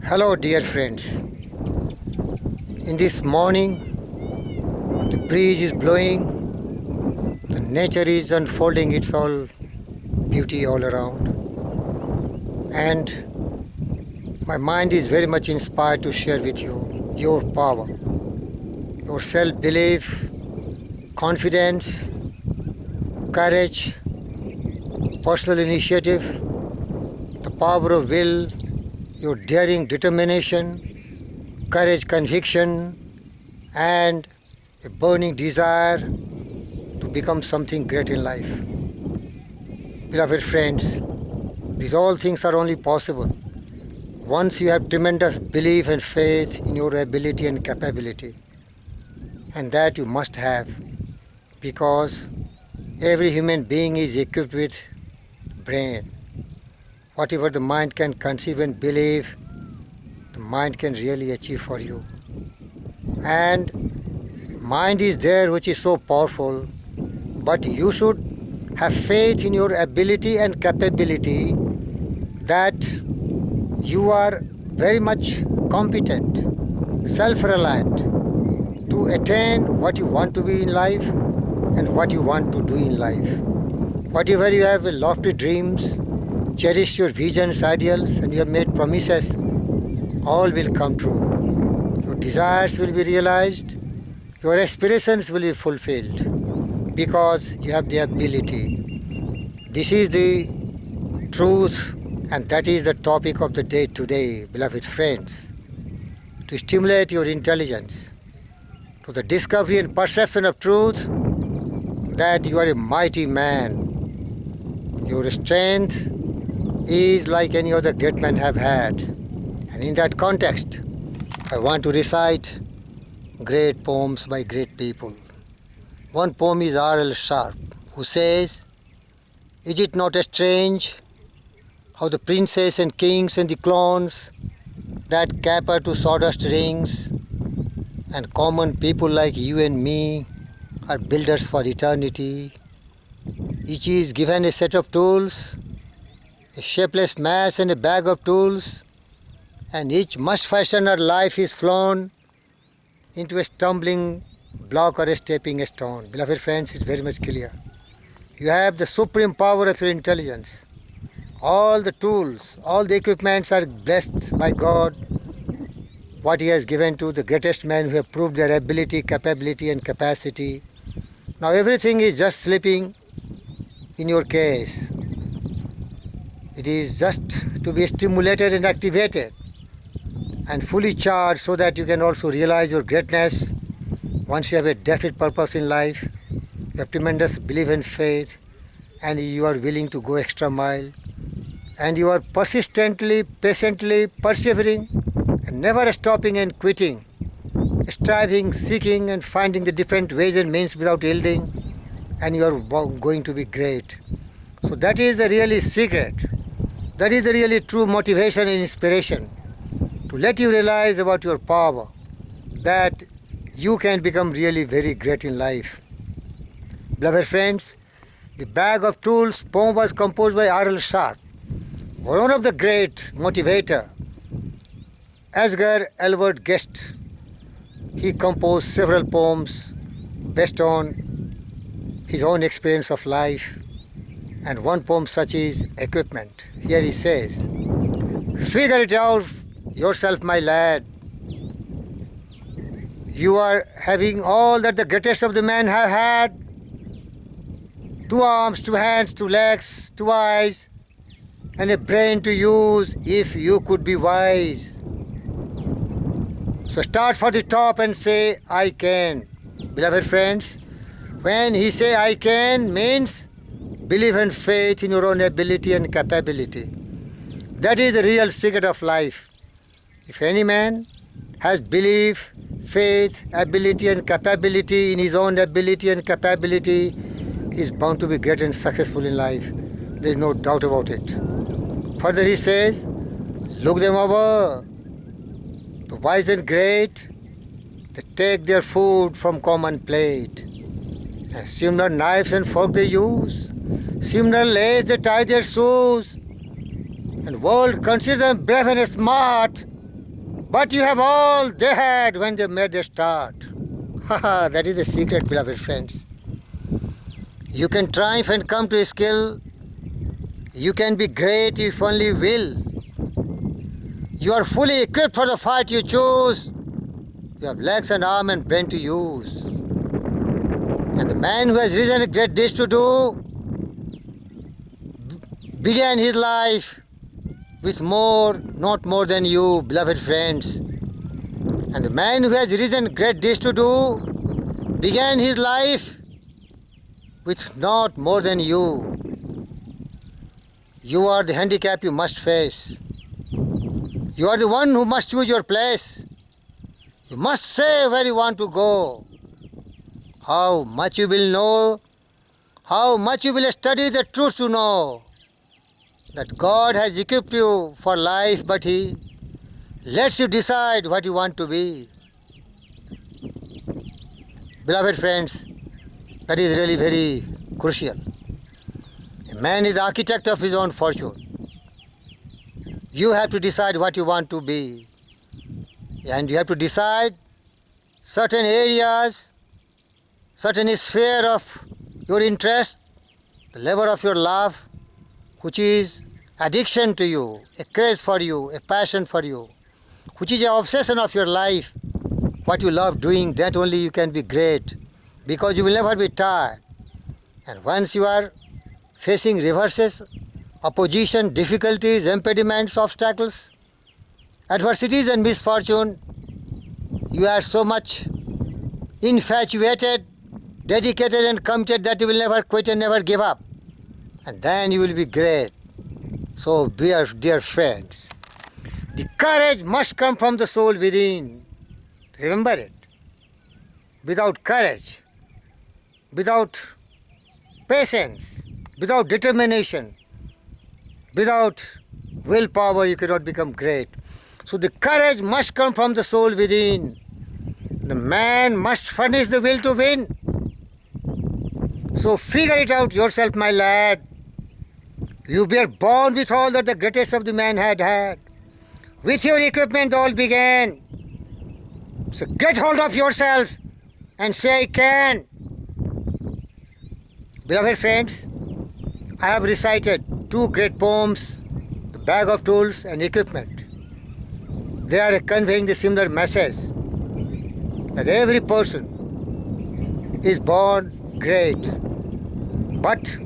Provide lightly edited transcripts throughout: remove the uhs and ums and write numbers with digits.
Hello, dear friends. In this morning, the breeze is blowing, the nature is unfolding its all beauty all around, and my mind is very much inspired to share with you your power, your self belief, confidence, courage, personal initiative, the power of will, your daring determination, courage, conviction, and a burning desire to become something great in life. Beloved friends, these all things are only possible once you have tremendous belief and faith in your ability and capability. And that you must have, because every human being is equipped with brain. Whatever the mind can conceive and believe, the mind can really achieve for you. And mind is there which is so powerful, but you should have faith in your ability and capability that you are very much competent, self-reliant to attain what you want to be in life and what you want to do in life. Whatever you have lofty dreams, cherish your visions, ideals, and you have made promises, all will come true. Your desires will be realized, your aspirations will be fulfilled, because you have the ability. This is the truth, and that is the topic of the day today, beloved friends. To stimulate your intelligence to the discovery and perception of truth, that you are a mighty man. Your strength is like any other great man have had. And in that context, I want to recite great poems by great people. One poem is R.L. Sharp, who says, "Is it not strange how the princes and kings and the clones that caper to sawdust rings, and common people like you and me are builders for eternity. Each is given a set of tools, a shapeless mass and a bag of tools, and each must fashion her life is flown into a stumbling block or a stepping stone." Beloved friends, it's very much clear. You have the supreme power of your intelligence. All the tools, all the equipments are blessed by God, what He has given to the greatest men who have proved their ability, capability, and capacity. Now everything is just slipping in your case. It is just to be stimulated and activated and fully charged, so that you can also realize your greatness. Once you have a definite purpose in life, you have tremendous belief and faith, and you are willing to go extra mile, and you are persistently, patiently persevering, and never stopping and quitting, striving, seeking, and finding the different ways and means without yielding, and you are going to be great. So that is the really secret. That is the really true motivation and inspiration, to let you realize about your power, that you can become really very great in life. Beloved friends, the Bag of Tools poem was composed by R.L. Sharp, one of the great motivator. Asger Albert Guest, he composed several poems based on his own experience of life, and one poem such is Equipment. Here he says, "Figure it out yourself, my lad. You are having all that the greatest of the men have had. 2 arms, 2 hands, 2 legs, 2 eyes, and a brain to use if you could be wise. So start for the top and say, I can." Beloved friends, when he say I can, means believe and faith in your own ability and capability. That is the real secret of life. If any man has belief, faith, ability and capability in his own ability and capability, he is bound to be great and successful in life. There is no doubt about it. Further he says, "Look them over. The wise and great, they take their food from common plate. And similar knives and fork they use. Similar lace they tie their shoes. And world considers them brave and smart. but you have all they had when they made their start. That is the secret, beloved friends. You can triumph and come to a skill. You can be great if only will. You are fully equipped for the fight you choose. You have legs and arm and brain to use. And the man who has risen great deeds to do began his life with more, not more than you, beloved friends. And the man who has risen great deeds to do began his life with not more than you. You are the handicap you must face. You are the one who must choose your place. You must say where you want to go. How much you will know, how much you will study the truth to know that God has equipped you for life, but He lets you decide what you want to be. Beloved friends, that is really very crucial. A man is the architect of his own fortune. You have to decide what you want to be. And you have to decide certain areas, certain sphere of your interest, the level of your love, which is addiction to you, a craze for you, a passion for you, which is an obsession of your life. What you love doing, that only you can be great, because you will never be tired. And once you are facing reverses, opposition, difficulties, impediments, obstacles, adversities and misfortune, you are so much infatuated, dedicated and committed that you will never quit and never give up. And then you will be great. So dear friends, the courage must come from the soul within. Remember it. Without courage, without patience, without determination, without willpower, you cannot become great. So the courage must come from the soul within. The man must furnish the will to win. So figure it out yourself, my lad. You were born with all that the greatest of the man had. With your equipment all began. So get hold of yourself and say, I can. Beloved friends, I have recited two great poems, The Bag of Tools and Equipment. They are conveying the similar message that every person is born great, but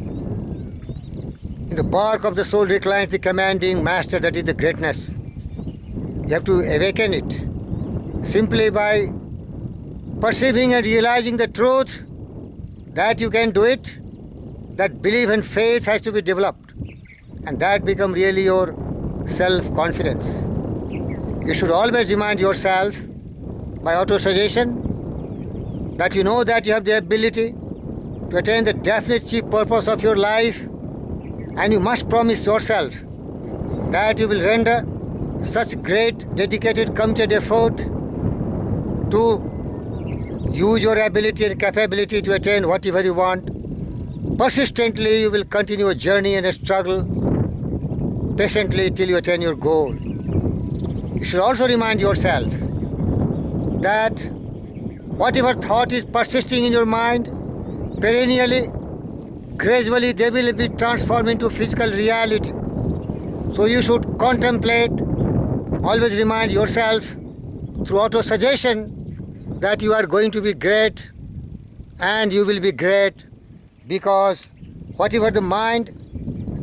in the bark of the soul reclines the commanding master, that is the greatness. You have to awaken it simply by perceiving and realizing the truth that you can do it. That belief and faith has to be developed, and that become really your self-confidence. You should always remind yourself by auto-suggestion that you know that you have the ability to attain the definite chief purpose of your life, and you must promise yourself that you will render such great, dedicated, committed effort to use your ability and capability to attain whatever you want. Persistently, you will continue a journey and a struggle patiently till you attain your goal. You should also remind yourself that whatever thought is persisting in your mind, perennially, gradually they will be transformed into physical reality. So you should contemplate, always remind yourself through auto-suggestion that you are going to be great, and you will be great, because whatever the mind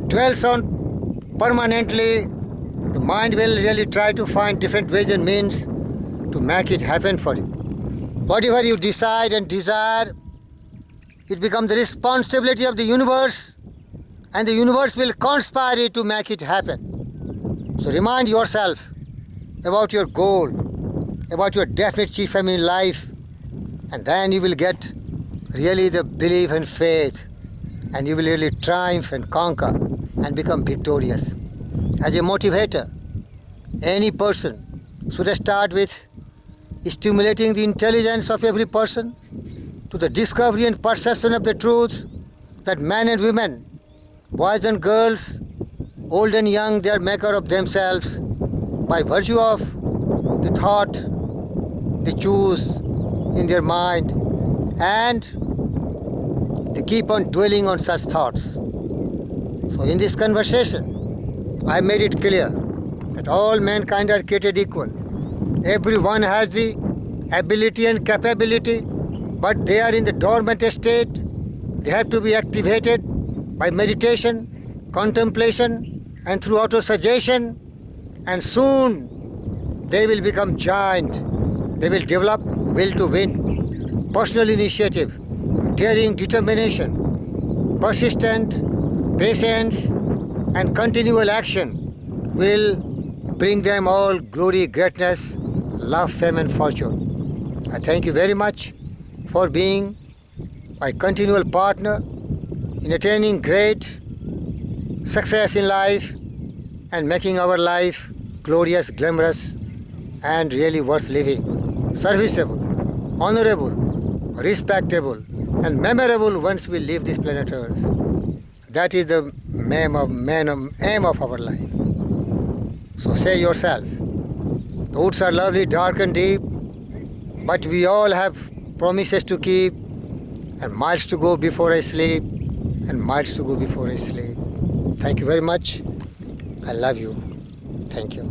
dwells on permanently, the mind will really try to find different ways and means to make it happen for you. Whatever you decide and desire, it becomes the responsibility of the universe, and the universe will conspire to make it happen. So remind yourself about your goal, about your definite chief aim in life, and then you will get really the belief and faith, and you will really triumph and conquer and become victorious. As a motivator, any person should start with stimulating the intelligence of every person to the discovery and perception of the truth that men and women, boys and girls, old and young, they are maker of themselves by virtue of the thought they choose in their mind, and they keep on dwelling on such thoughts. So in this conversation, I made it clear that all mankind are created equal. Everyone has the ability and capability, but they are in the dormant state. They have to be activated by meditation, contemplation, and through auto-suggestion, and soon they will become giant. They will develop will to win, personal initiative, daring determination, persistent, patience, and continual action will bring them all glory, greatness, love, fame, and fortune. I thank you very much for being my continual partner in attaining great success in life and making our life glorious, glamorous, and really worth living, serviceable, honorable, respectable, and memorable once we leave this planet Earth. That is the aim of our life. So say yourself, the woods are lovely, dark and deep, but we all have promises to keep and miles to go before I sleep and miles to go before I sleep. Thank you very much. I love you. Thank you.